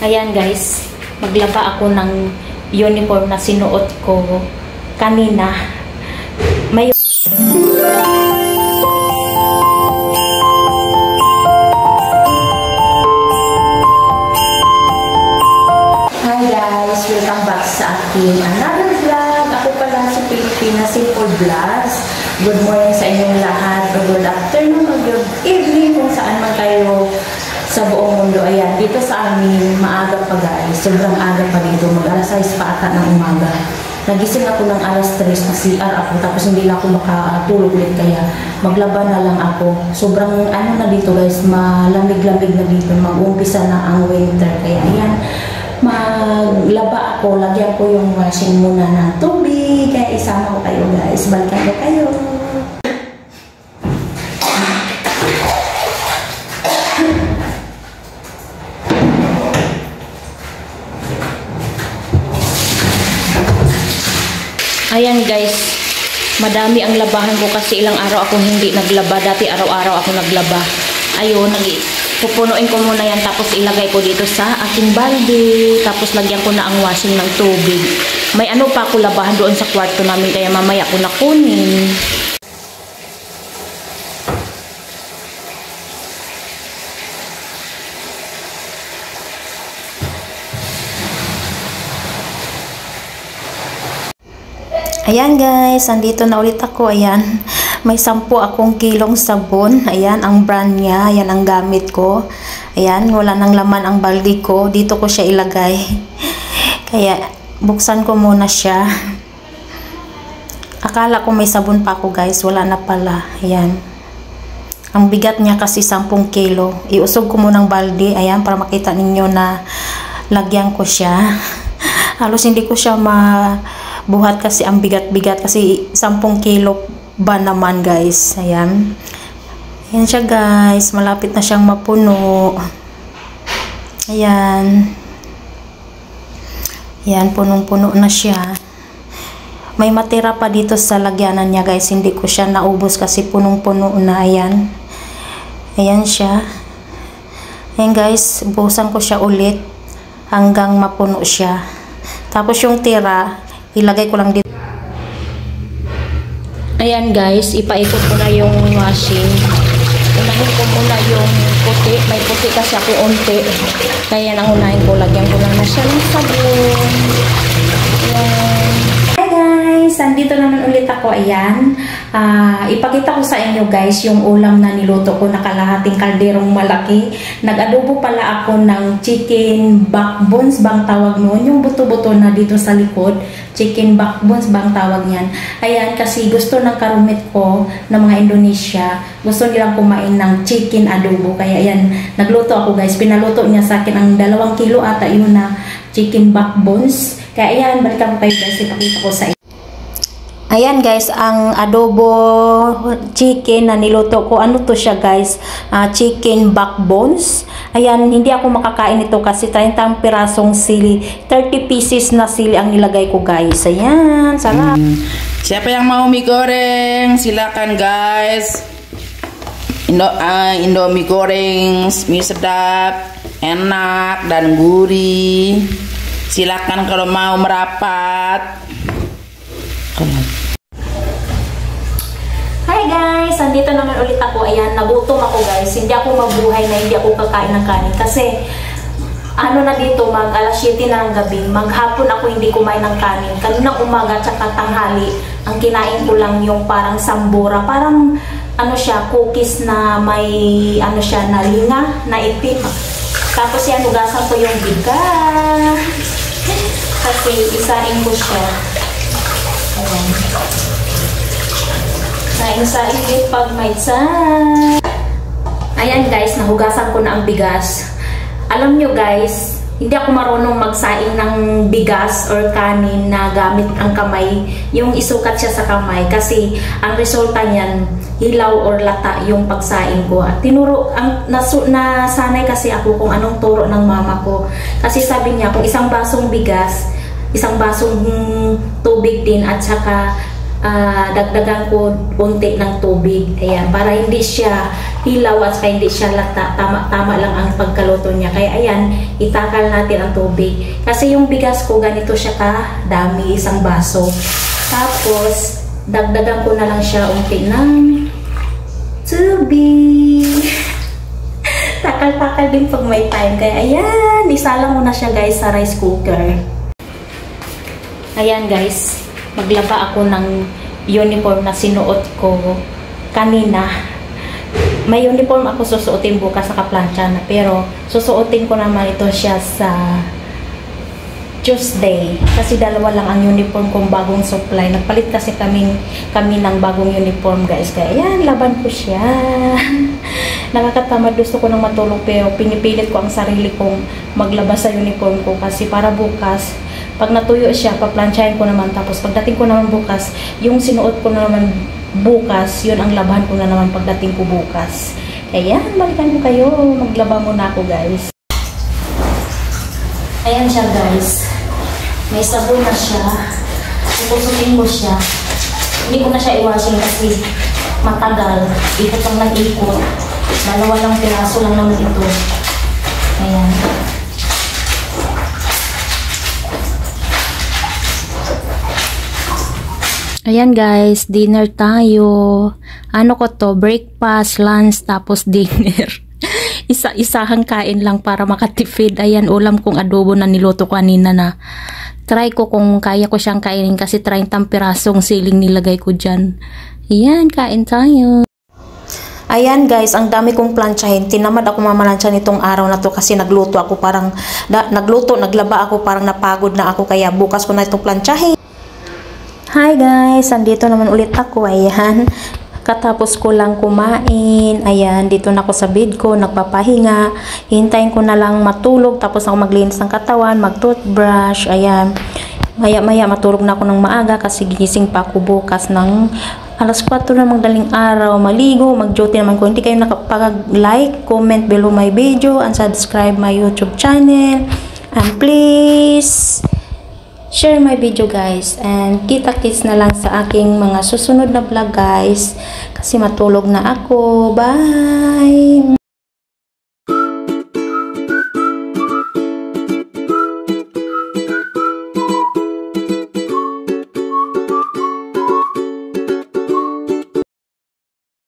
Ayan guys, maglaba ako ng uniform na sinuot ko kanina. May Hi guys, welcome back sa aking another vlog. Ako pala si Pilipina Simple Vlogs. Good morning sa inyong lahat, or good afternoon, or good evening kung saan man kayo sa buong mundo. Ayan, dito sa amin, maaga pa guys. Sobrang aga pa dito. Mag-alas 6 pa ata ng umaga. Nagising ako ng alas 3 na CR ako. Tapos hindi na ako makatulog ulit. Kaya maglaba na lang ako. Sobrang ano na dito guys. Malamig-lamig na dito. Mag-umpisa na ang winter. Kaya ayan, maglaba ako. Lagyan ko yung washing muna ng tubig. Kaya isama ko kayo guys. Balikan ko kayo. Ayan guys, madami ang labahan ko kasi ilang araw ako hindi naglaba. Dati araw-araw ako naglaba. Ayun, pupunuin ko muna yan tapos ilagay ko dito sa aking balde. Tapos lagyan ko na ang washing ng tubig. May ano pa ako labahan doon sa kwarto namin kaya mamaya ko na kunin. Ayan guys, andito na ulit ako. Ayan, may 10 akong kilong sabon. Ayan, ang brand niya. Ayan ang gamit ko. Ayan, wala nang laman ang balde ko. Dito ko siya ilagay. Kaya, buksan ko muna siya. Akala ko may sabon pa ako guys. Wala na pala. Ayan. Ang bigat niya kasi 10 kilo. Iusog ko muna ang balde. Ayan, para makita ninyo na lagyan ko siya. Halos hindi ko siya buhat kasi ang bigat-bigat kasi 10 kilo ba naman guys. Ayan. Ayan siya guys. Malapit na siyang mapuno. Ayan. Ayan, punong-puno na siya. May matira pa dito sa lagyanan niya guys. Hindi ko siya naubos kasi punong-puno na. Ayan. Ayan siya. Ayan guys. Buhusan ko siya ulit hanggang mapuno siya. Tapos yung tira, ilagay ko lang dito. Ayan guys, ipaikot ko na yung washing. Unahin ko muna yung puti. May puti kasi ako unti. Kaya nang unahin ko, lagyan ko lang na siya ng sabon. Ayan. Hi guys, nandito naman ulit ako. Ayan. Ipakita ko sa inyo guys yung ulam na niluto ko na kalahating kalderong malaki. Nag-adobo pala ako ng chicken backbones bang tawag noon. Yung buto-buto na dito sa likod. Chicken backbones bang tawag niyan. Ayan, kasi gusto ng karumit ko ng mga Indonesia. Gusto nilang kumain ng chicken adobo. Kaya ayan, nagluto ako guys. Pinaluto niya sa akin ang 2 kilo ata yun na chicken backbones. Kaya ayan, balikan ko kayo guys. Ipakita ko sa inyo. Ayan guys, ang adobo chicken na niluto ko. Ano to siya guys? Chicken backbones. Ayan, hindi ako makakain ito kasi 30 pirasong sili. 30 pieces na sili ang nilagay ko guys. Ayan, sarap. Siapa yang mau mie goreng? Silakan guys. Indomie goreng, mie sedap, enak dan gurih. Silakan kalau mau merapat. Hi guys! Andito naman ulit ako. Ayan, nagutom ako guys. Hindi ako mabuhay na hindi ako kakain ng kanin. Kasi, ano na dito, mag-alas 7 na ng gabi. Maghapon ako hindi kumain ng kanin. Kanina umaga tsaka tanghali, ang kinain ko lang yung parang sambura. Parang, ano siya, cookies na may, ano siya, na linga, na itim. Tapos yan, hugasan ko yung bigas. Kasi, isain ko siya. Ayan. Kain sa init pag may tsan. Ayan guys, nahugasan ko na ang bigas. Alam nyo guys, hindi ako marunong magsaing ng bigas or kanin na gamit ang kamay. Yung isukat siya sa kamay. Kasi ang resulta niyan, hilaw or lata yung pagsaing ko. At tinuro, nasanay kasi ako kung anong turo ng mama ko. Kasi sabi niya, kung isang basong bigas, isang basong tubig din at saka dagdagan ko unti ng tubig. Ayan, para hindi siya hilaw at saka hindi siya lata. Tama lang ang pagkaluto niya. Kaya ayan, itakal natin ang tubig. Kasi yung bigas ko, ganito siya kadami, isang baso. Tapos, dagdagan ko na lang siya unti ng tubig. Takal-takal din pag may time. Kaya ayan, isala mo na siya guys sa rice cooker. Ayan guys, maglaba ako ng uniform na sinuot ko kanina. May uniform ako susuotin bukas sa kaplansya na, pero susuotin ko naman ito siya sa Tuesday. Kasi dalawa lang ang uniform kong bagong supply. Nagpalit kasi kami ng bagong uniform guys. Kaya ayan, laban ko siya. Nakakatamad, gusto ko nang matulog pero pinipilit ko ang sarili kong maglaba sa uniform ko kasi para bukas pag natuyo siya, paplansyahin ko naman. Tapos pagdating ko naman bukas, yung sinuot ko na naman bukas, yun ang laban ko na naman pagdating ko bukas. Kaya balikan ko kayo. Maglaba muna ako guys. Ayan siya guys. May sabon na siya. Ipusutin ko siya. Hindi ko na siya iwashing kasi matagal. Ikot lang ng ikot. Dalawa lang piraso lang naman ito. Ayan. Ayan guys, dinner tayo. Ano ko to? Breakfast, lunch, tapos dinner. Isa-isahang kain lang para makatipid. Ayan, ulam kong adobo na niluto ko kanina na. Try ko kung kaya ko siyang kainin kasi 30 pirasong siling nilagay ko dyan. Ayan, kain tayo. Ayan guys, ang dami kong planchahin. Tinamad ako mamalansya nitong araw na to kasi nagluto ako parang, naglaba ako parang napagod na ako. Kaya bukas ko na itong planchahin. Hi guys, andito naman ulit ako. Ayan, katapos ko lang kumain. Ayan, dito na ako sa bed ko, nagpapahinga. Hintayin ko na lang matulog, tapos ako maglinis ng katawan, mag-toothbrush. Ayan, maya-maya matulog na ako ng maaga kasi gigising pa ako bukas ng alas 4 na madaling araw. Maligo, mag-duty naman ko. Hindi kayo nakapag-like, comment below my video, and subscribe my YouTube channel. And please share my video guys, and kita-kits na lang sa aking mga susunod na vlog guys kasi matulog na ako. Bye!